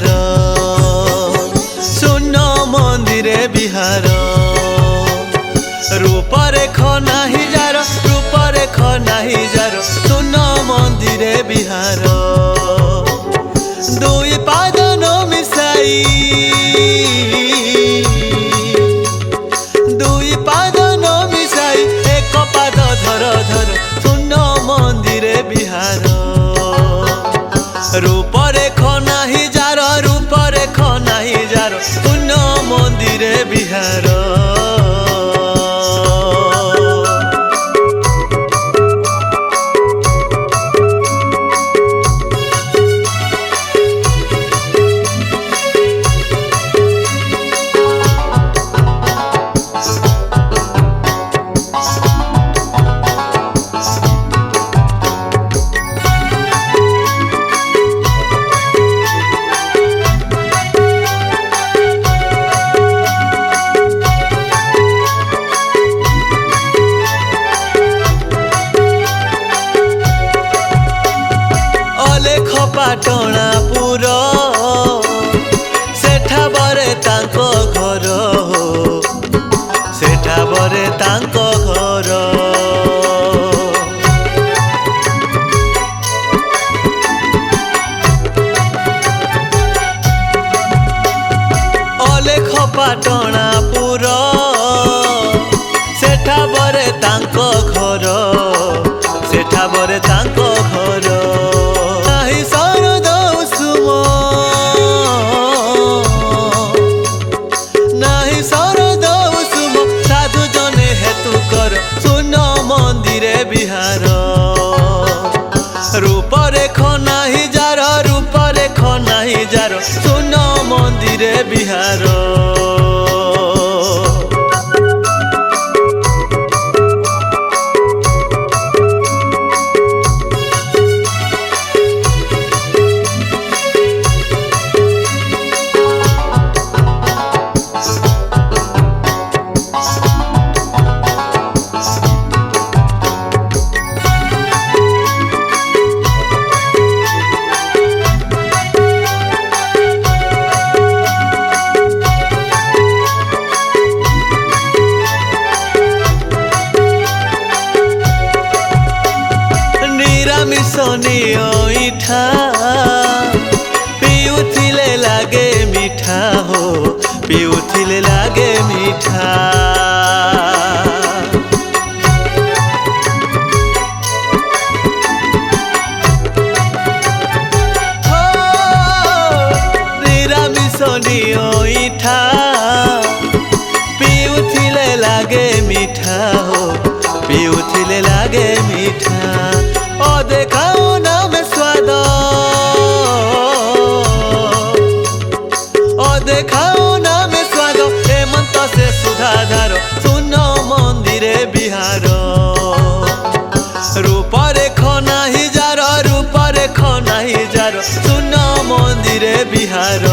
बिहार शून्य मंदिरे बिहार रूप रेख नाही जार रूप रेख नाही जार शून्य मंदिरे बिहार दुई पाद न मिसाई दुई पाद न मिसाई एक पाद धर धर शून्य मंदिरे बिहार रूप रेख नाही जार रूप रेख नाही जार शून्य मंदिरे बिहार पाटणापुर सेठा बरे तांको घर हो सेठा बरे तांको घर अलेख पाटणापुर सेठा बरे तांको घर सेठा बरे तांको घर बिहार रूप रेख नाही जार रूप रेख नाही जार शून्य मंदिरे बिहार ईठा पिउथिले लागे मीठा हो पिउथिले लागे मीठा हो निरामिष ईठा पिउथिले लागे मीठा हो पिउथिले लागे मीठा ओ देखाओ ना में स्वाद ओ देखाओ ना में स्वाद हेमंत से सुधाधार शून्य मंदिरे बिहार रूप रेख नाही जार रूप रेख नाही जार शून्य मंदिरे बिहार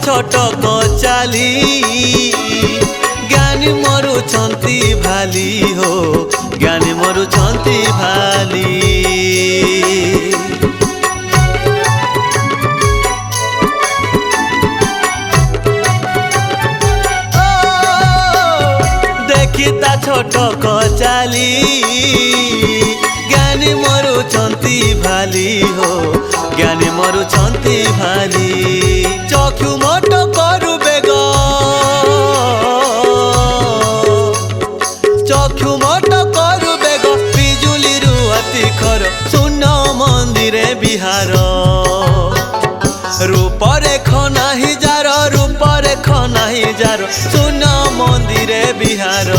छोट चाली ज्ञानी मरुछंती भाली हो ज्ञानी मरुछंती भाली देखिता छोट चाली ज्ञानी मरुछंती भाली हो ज्ञानी मरुछंती भाली चक्षु मट करु बेग चक्षु मट करु बेग बिजुली अति खर शून्य मंदिरे बिहार रूप रेख नाही जार रूप रेख नाही जार शून्य मंदिरे बिहार।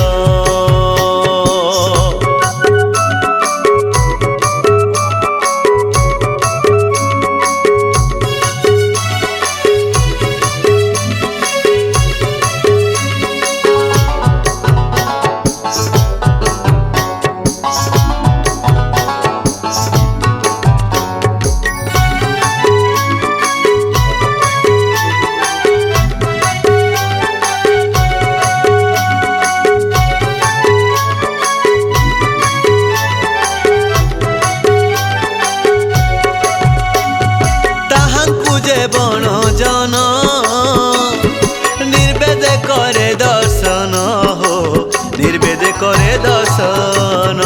करे दर्शन।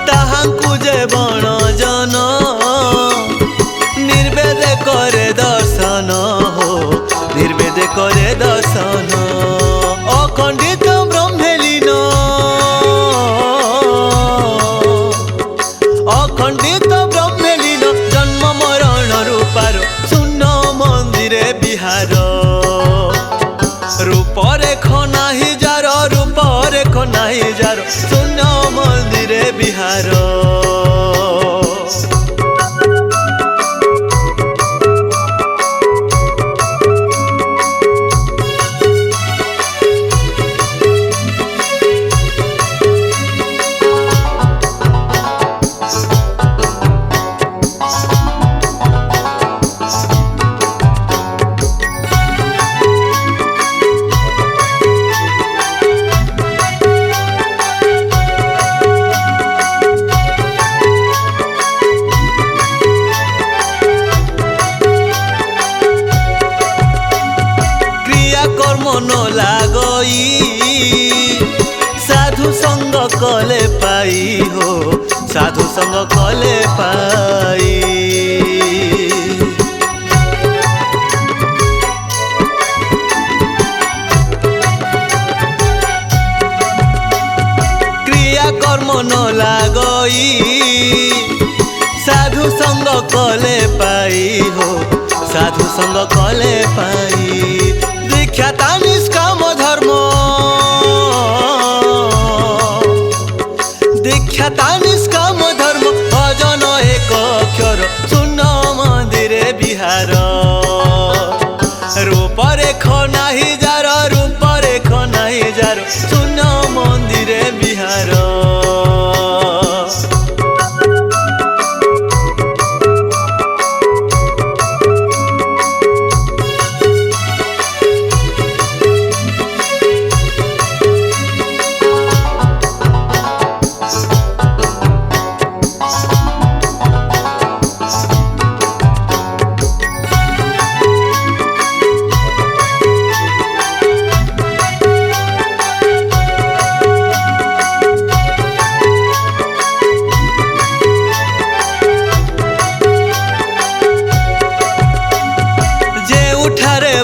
ताहांकु जे बण जन निर्वेद करे दर्शन हो, निर्वेद करे दर्शन। अखंडित ब्रह्मेलीन, अखंडित ब्रह्मेलीन जन्म मरण रूपार शून्य मंदिरे विहार। रूपरेख नाही जार, रूपरेख नाही जार शून्य मंदिरे विहार। मन लागई साधु संग कले पाई हो, साधु संग कले पाई। क्रिया कर्म न लागई साधु संग कले पाई हो, साधु संग कले पाई। दीक्षाता निष्काम धर्म, दीक्षाता निष्काम धर्म भजन एक अक्षर शून्य मंदिरे विहार। रूपरेख नाही जार, रूपरेख नाही जार शून्य मंदिरे विहार।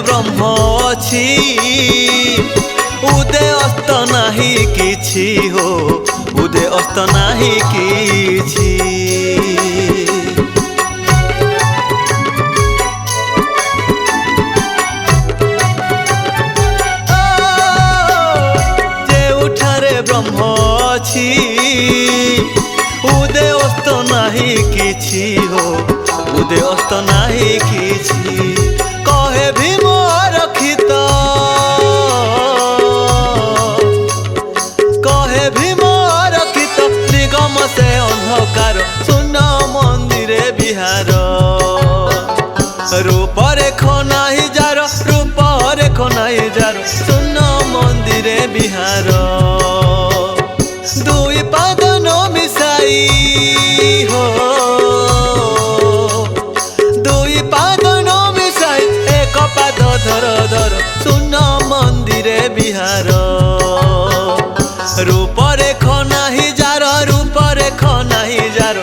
ब्रह्म अछि उदय अस्त नाही किछि हो, उदय अस्त नाही किछि। जे उठारे ब्रह्म अछि उदय अस्त नाही किछि हो, उदय अस्त नाही किछि। कहे भीम रखित, कहे भीम रखित निगम से अंधकार शून्य मंदिरे विहार। रूपरेख नाही जार, रूपरेख नाही जार शून्य मंदिरे विहार। दुई पाद न मिसाई हो, दुई पाद न मिसाई एक पाद धर धर शून्य मंदिरे विहार। रूपरेख नाही जार, रूपरेख नाही जार।